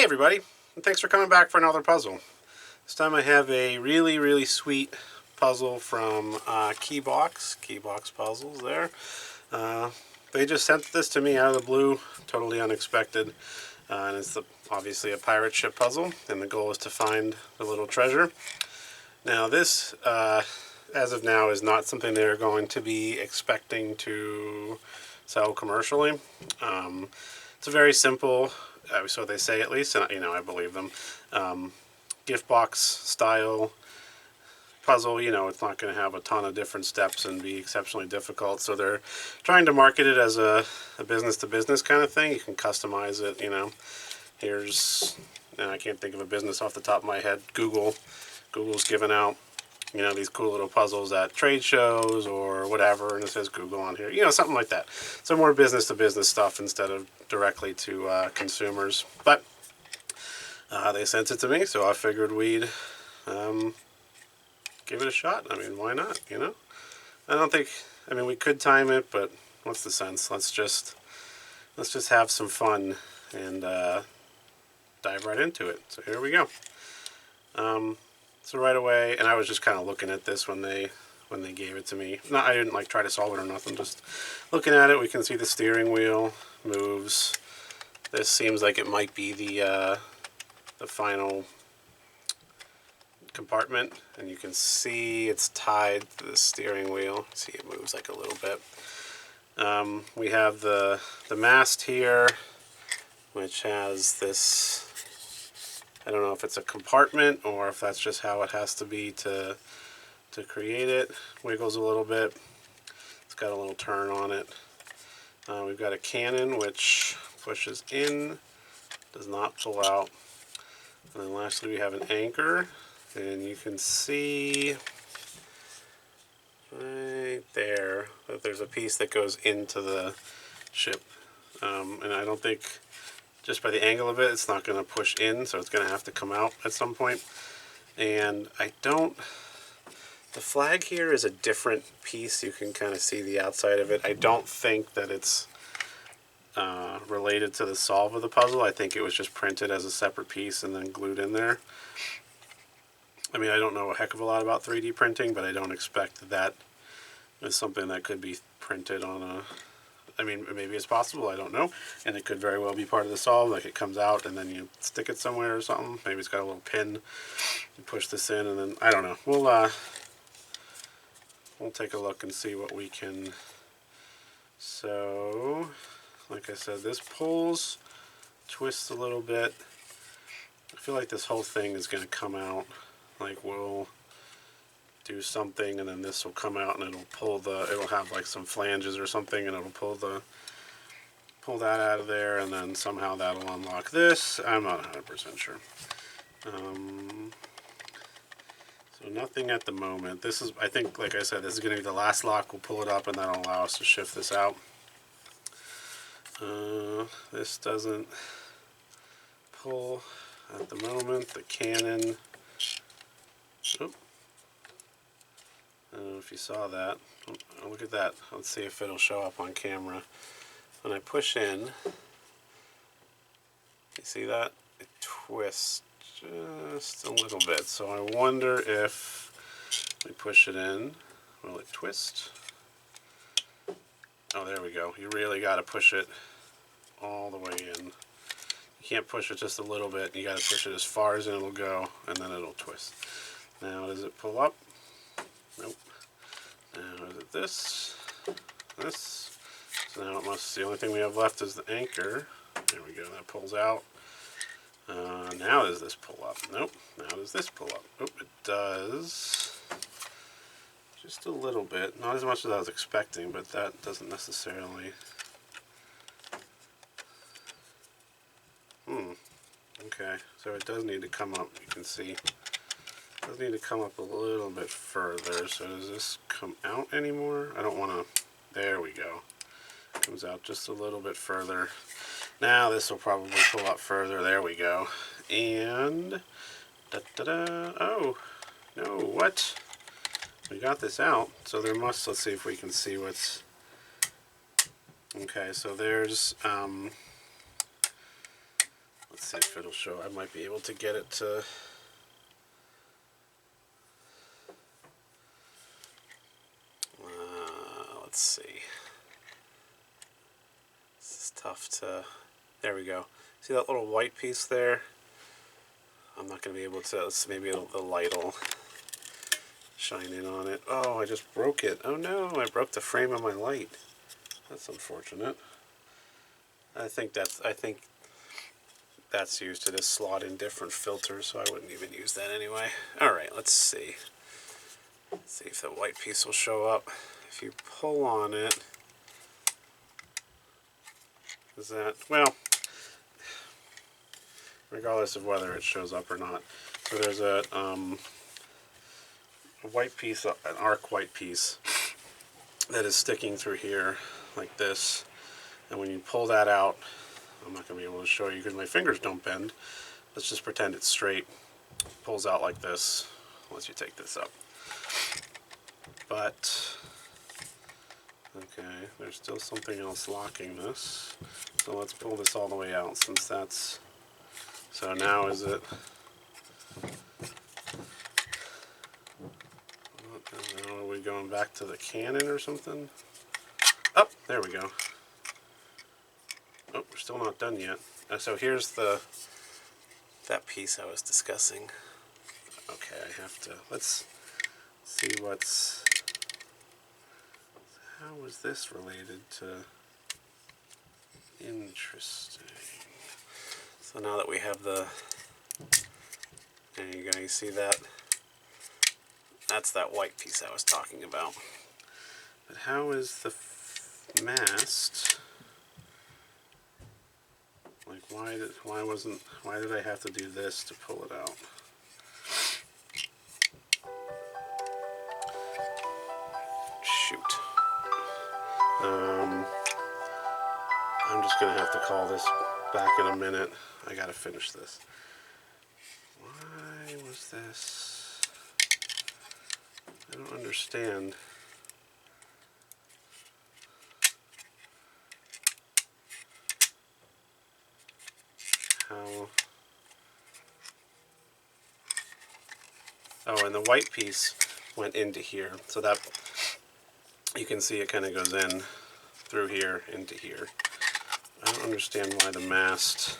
everybody, and thanks for coming back for another puzzle. This time I have a really sweet puzzle from Keebox Puzzles there. They just sent this to me out of the blue, totally unexpected, and it's obviously a pirate ship puzzle, and the goal is to find the little treasure. Now this, as of now, is not something they're going to be expecting to sell commercially. It's a very simple, so they say at least, and I believe them, gift box style puzzle. It's not going to have a ton of different steps and be exceptionally difficult, so they're trying to market it as a business to business kind of thing. You can customize it. Here's, I can't think of a business off the top of my head. Google's giving out these cool little puzzles at trade shows or whatever, and it says Google on here, something like that. So more business to business stuff instead of directly to consumers. But they sent it to me, so I figured we'd give it a shot. Why not? We could time it, but what's the sense? Let's just have some fun and dive right into it. So here we go. So right away, and I was just kind of looking at this when they gave it to me. I didn't try to solve it or nothing. Just looking at it, we can see the steering wheel moves. This seems like it might be the final compartment, and you can see it's tied to the steering wheel. See, it moves a little bit. We have the mast here, which has this. I don't know if it's a compartment or if that's just how it has to be to create it. Wiggles a little bit. It's got a little turn on it. We've got a cannon which pushes in, does not pull out. And then lastly we have an anchor, and you can see right there that there's a piece that goes into the ship. And I don't think, just by the angle of it, it's not going to push in, so it's going to have to come out at some point. And the flag here is a different piece. You can kind of see the outside of it. I don't think that it's related to the solve of the puzzle. I think it was just printed as a separate piece and then glued in there. I don't know a heck of a lot about 3D printing, but I don't expect that is something that could be printed on a... maybe it's possible, I don't know. And it could very well be part of the solve, it comes out and then you stick it somewhere or something. Maybe it's got a little pin. You push this in and then, I don't know. We'll take a look and see what we can... So, like I said, this pulls, twists a little bit. I feel like this whole thing is going to come out. We'll do something and then this will come out and it'll have some flanges or something, and it'll pull that out of there, and then somehow that'll unlock this. I'm not 100% sure. So nothing at the moment. This is, I think, like I said, this is going to be the last lock. We'll pull it up and that'll allow us to shift this out. This doesn't pull at the moment. The cannon. Oh. I don't know if you saw that. Oh, look at that. Let's see if it'll show up on camera. When I push in, you see that? It twists just a little bit. So I wonder if we push it in, will it twist? Oh, there we go. You really got to push it all the way in. You can't push it just a little bit. You got to push it as far as it'll go, and then it'll twist. Now, does it pull up? Nope. Now, is it this? This? So now it must, the only thing we have left is the anchor. There we go, that pulls out. Now does this pull up? Nope. Now does this pull up? Nope, it does. Just a little bit. Not as much as I was expecting, but that doesn't necessarily... Okay, so it does need to come up, you can see. It does need to come up a little bit further. So does this come out anymore? I don't want to... There we go. Comes out just a little bit further. Now this will probably pull up further. There we go. And... Oh, no, what? We got this out. So there must... Let's see if we can see what's... Okay, so there's... Let's see if it'll show. I might be able to get it to. Let's see. This is tough to. There we go. See that little white piece there? I'm not going to be able to. Maybe the light will shine in on it. Oh, I just broke it. Oh no, I broke the frame of my light. That's unfortunate. I think that's used to just slot in different filters, so I wouldn't even use that anyway. Alright, let's see. Let's see if the white piece will show up. If you pull on it, is that, well, regardless of whether it shows up or not. So there's a white piece, an arc white piece, that is sticking through here like this. And when you pull that out, I'm not going to be able to show you because my fingers don't bend. Let's just pretend it's straight. Pulls out like this once you take this up. But, okay, there's still something else locking this. So let's pull this all the way out since that's, so now is it, are we going back to the Canon or something? Oh, there we go. Oh, we're still not done yet. So here's that piece I was discussing. Okay, I have to, let's see how is this related to, interesting. So now that we have there you go, you see that? That's that white piece I was talking about. But how is the mast, like why did I have to do this to pull it out? Shoot. I'm just gonna have to call this back in a minute. I gotta finish this. Why was this? I don't understand. How? Oh, and the white piece went into here, so that you can see it kind of goes in through here into here. I don't understand why the mast.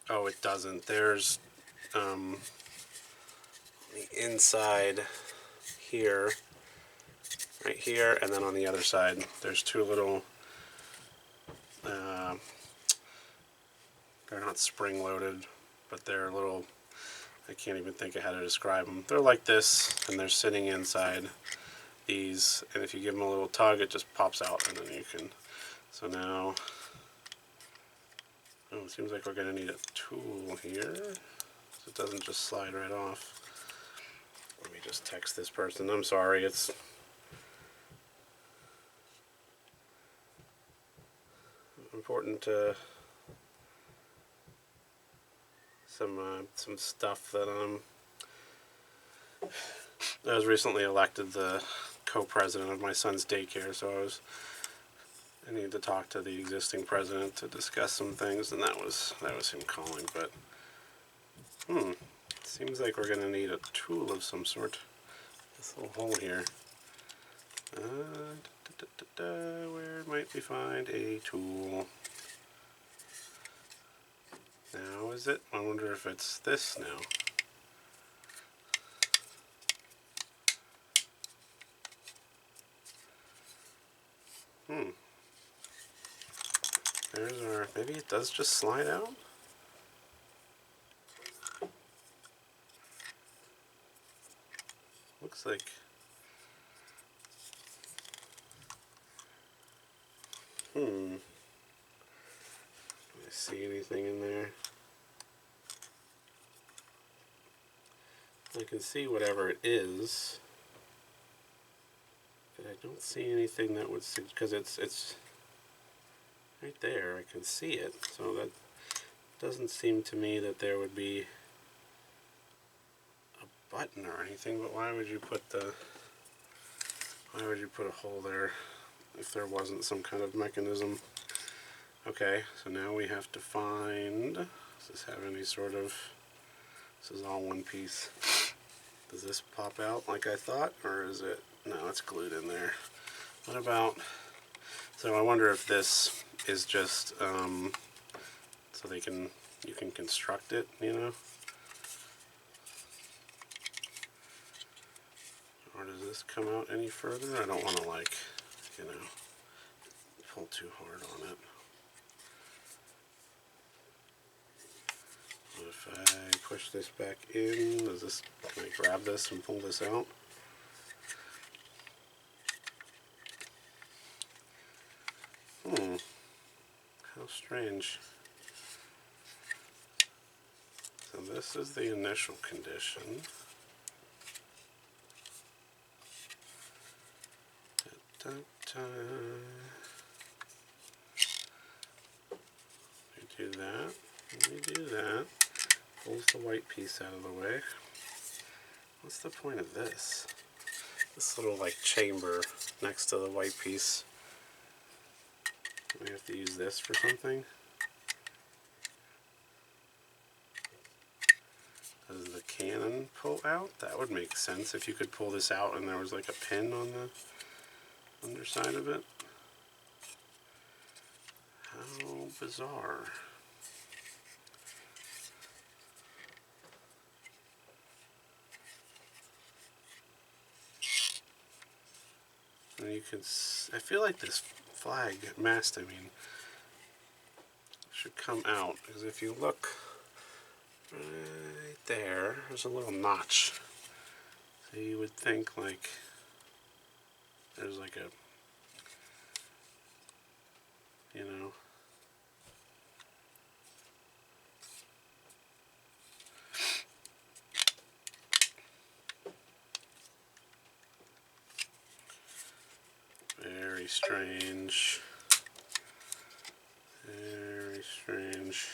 Oh, it doesn't. There's the inside here, right here, and then on the other side, there's two little. They're not spring-loaded, but they're little. I can't even think of how to describe them. They're like this, and they're sitting inside these. And if you give them a little tug, it just pops out, and then you can. So now. Oh, it seems like we're going to need a tool here, so it doesn't just slide right off. Let me just text this person. I'm sorry, it's important to some stuff that I was recently elected the co-president of my son's daycare, so I needed to talk to the existing president to discuss some things, and that was him calling. But seems like we're gonna need a tool of some sort. This little hole here. Where might we find a tool? Now is it? I wonder if it's this now. There's our, maybe it does just slide out? Looks like, do I see anything in there? I can see whatever it is, but I don't see anything that would, because it's right there, I can see it, so that doesn't seem to me that there would be a button or anything, but why would you put a hole there? if there wasn't some kind of mechanism. Okay, so now we have to find, does this have any sort of, this is all one piece. Does this pop out like I thought, or is it, no, it's glued in there. What about, so I wonder if this is just, so you can construct it, you know? Or does this come out any further? I don't want to, like, you know, pull too hard on it. What if I push this back in? Does this, can I grab this and pull this out? How strange. So this is the initial condition. Da, da, da. We do that. We do that. Pulls the white piece out of the way. What's the point of this? This little like chamber next to the white piece. We have to use this for something. Does the cannon pull out? That would make sense if you could pull this out and there was like a pin on the underside of it. How bizarre. And you can, I feel like this flag mast, I mean, should come out, because if you look right there, there's a little notch. So you would think like there's like a, you know, very strange. Very strange.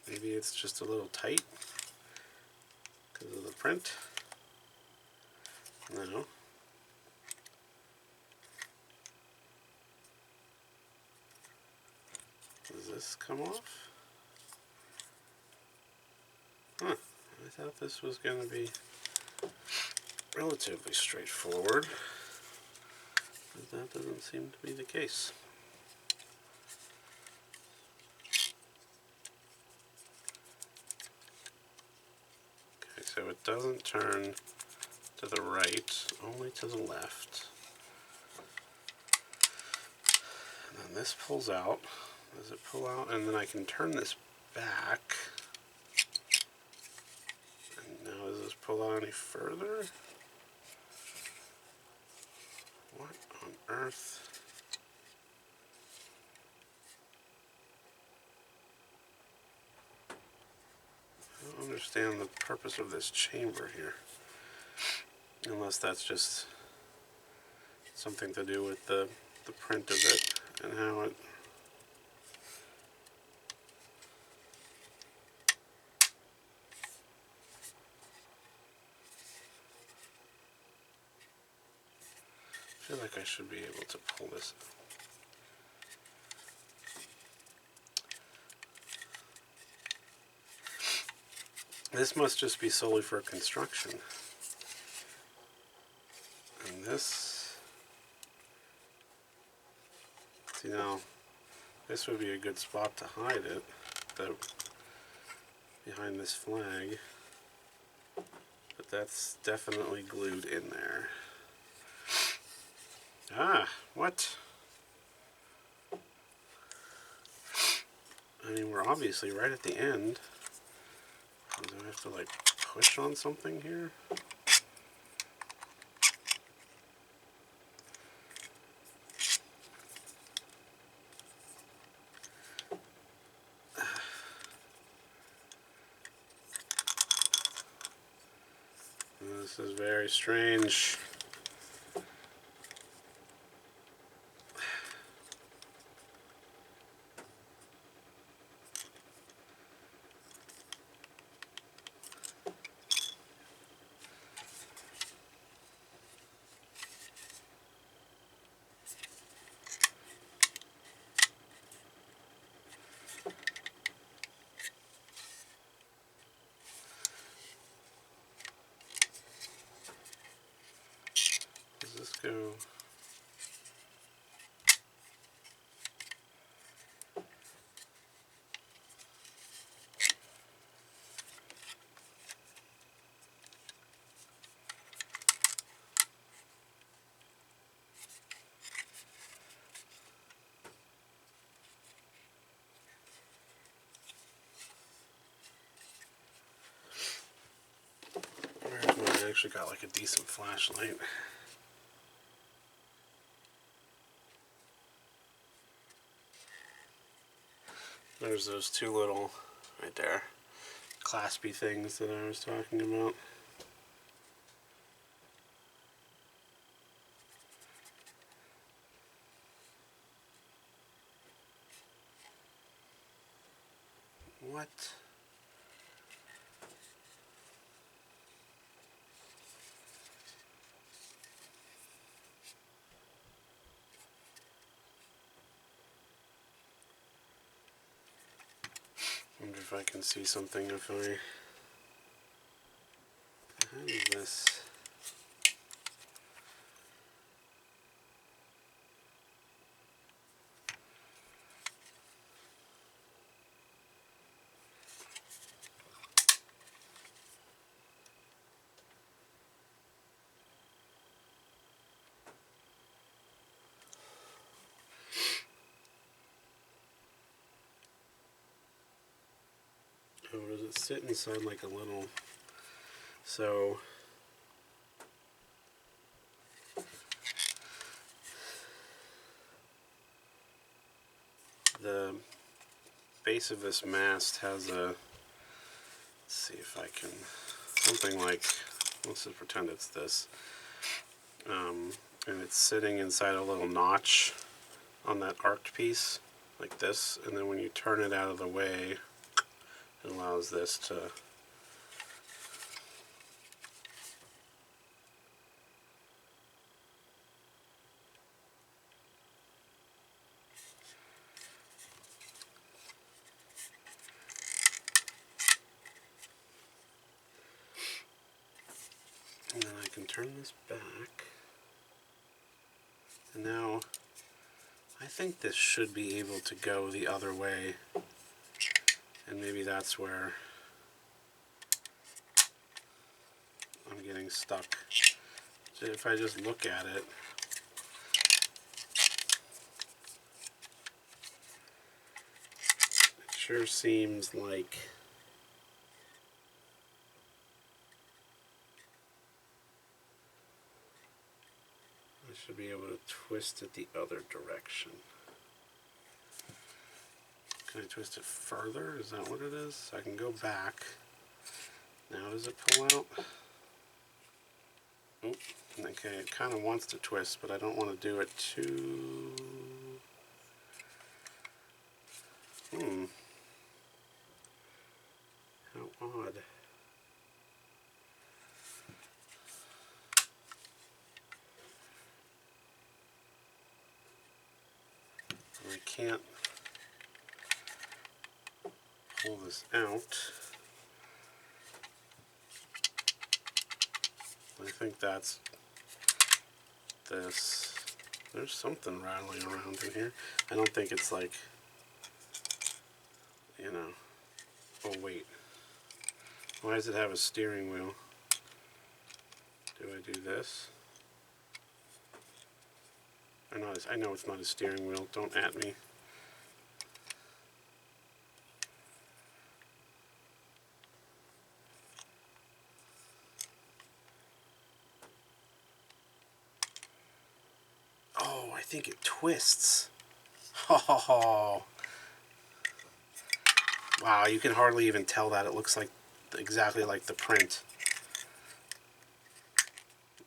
Maybe it's just a little tight because of the print. No. Does this come off? Huh. I thought this was going to be relatively straightforward, but that doesn't seem to be the case. Okay, so it doesn't turn to the right, only to the left. And then this pulls out. Does it pull out? And then I can turn this back. And now does this pull out any further? What on earth? I don't understand the purpose of this chamber here. Unless that's just something to do with the print of it and how it... I feel like I should be able to pull this. This must just be solely for construction. And this, see now, this would be a good spot to hide it, behind this flag. But that's definitely glued in there. Ah, what? I mean, we're obviously right at the end. Do I have to like push on something here? This is very strange. go. Where's mine? I actually got like a decent flashlight. There's those two little, right there, claspy things that I was talking about. What? Wonder if I can see something if I... How is this? Oh, does it sit inside like a little... So... The base of this mast has a... Let's see if I can... Something like... Let's just pretend it's this. And it's sitting inside a little notch on that arced piece, like this. And then when you turn it out of the way, it allows this to... And then I can turn this back. And now, I think this should be able to go the other way. And maybe that's where I'm getting stuck. So if I just look at it, it sure seems like I should be able to twist it the other direction. Can I twist it further? Is that what it is? So I can go back. Now does it pull out? Oop. Okay, it kind of wants to twist, but I don't want to do it too... How odd. I can't pull this out. I think that's this. There's something rattling around in here. I don't think it's like, you know. Oh wait. Why does it have a steering wheel? Do I do this? Or not? I know it's not a steering wheel. Don't at me. Oh, I think it twists. Oh. Wow, you can hardly even tell that. It looks like exactly like the print.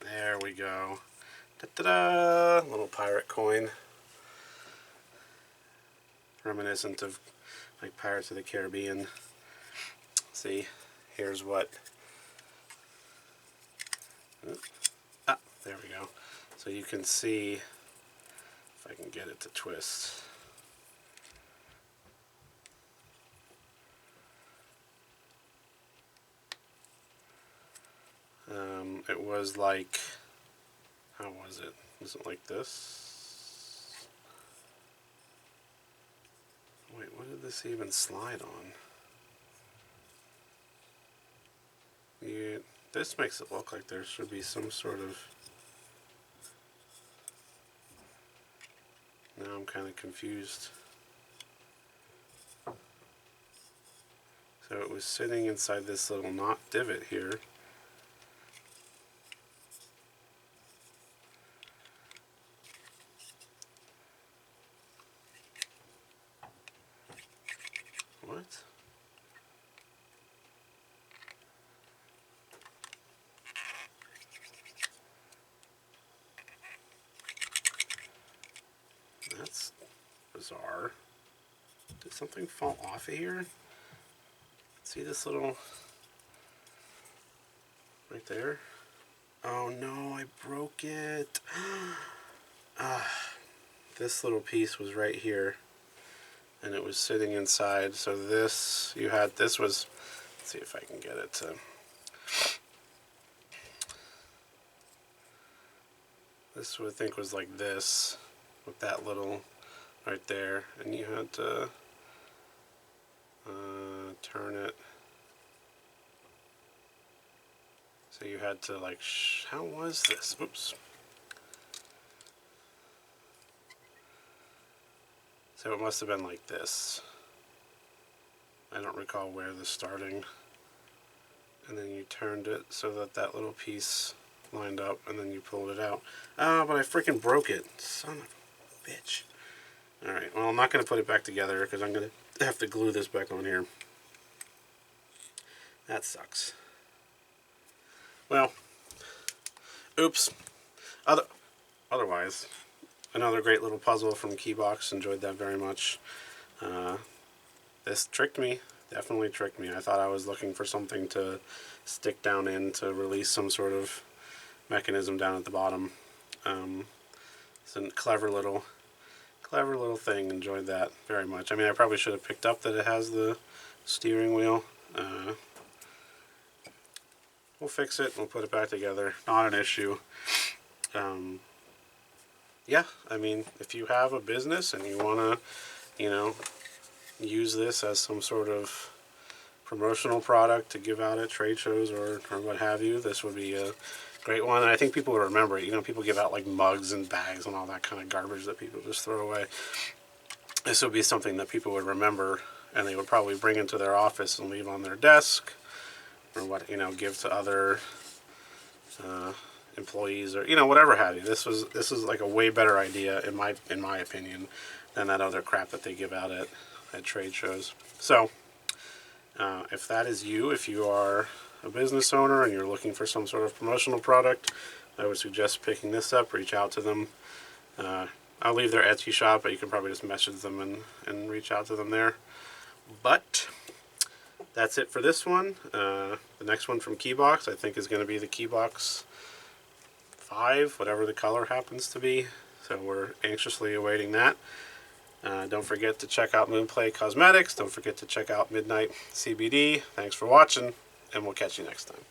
There we go. Da-da-da! Little pirate coin. Reminiscent of like Pirates of the Caribbean. See, here's what... Ah, there we go. So you can see, if I can get it to twist. It was like How was it? Was it like this? Wait, what did this even slide on? Yeah, this makes it look like there should be some sort of... Now I'm kind of confused. So it was sitting inside this little knot divot here. What? That's bizarre. Did something fall off of here? See this little... right there? Oh no, I broke it. This little piece was right here. And it was sitting inside. So this, you had, this was... Let's see if I can get it to... This I think was like this. With that little... right there. And you had to... turn it. So you had to like, how was this? Oops. So it must have been like this. I don't recall where this starting. And then you turned it so that that little piece lined up, and then you pulled it out. Ah, but I freaking broke it. Son of a bitch. Alright, well I'm not going to put it back together because I'm going to have to glue this back on here. That sucks. Well, oops. Otherwise, another great little puzzle from Keebox. Enjoyed that very much. This tricked me. Definitely tricked me. I thought I was looking for something to stick down in to release some sort of mechanism down at the bottom. It's a clever little thing. Enjoyed that very much. I mean, I probably should have picked up that it has the steering wheel. We'll fix it. We'll put it back together. Not an issue. Yeah, I mean, if you have a business and you want to, you know, use this as some sort of promotional product to give out at trade shows or what have you, this would be a great one. And I think people would remember it. You know, people give out like mugs and bags and all that kind of garbage that people just throw away. This would be something that people would remember, and they would probably bring into their office and leave on their desk, or what, you know, give to other employees, or, you know, whatever have you. This is like a way better idea in my opinion than that other crap that they give out at trade shows. So if that is you, if you are a business owner and you're looking for some sort of promotional product, I would suggest picking this up. Reach out to them. I'll leave their Etsy shop, but you can probably just message them and reach out to them there. But that's it for this one. The next one from Keebox I think is going to be the Keebox 5, whatever the color happens to be. So we're anxiously awaiting that. Don't forget to check out Moonplay Cosmetics. Don't forget to check out Midnight CBD. Thanks for watching, and we'll catch you next time.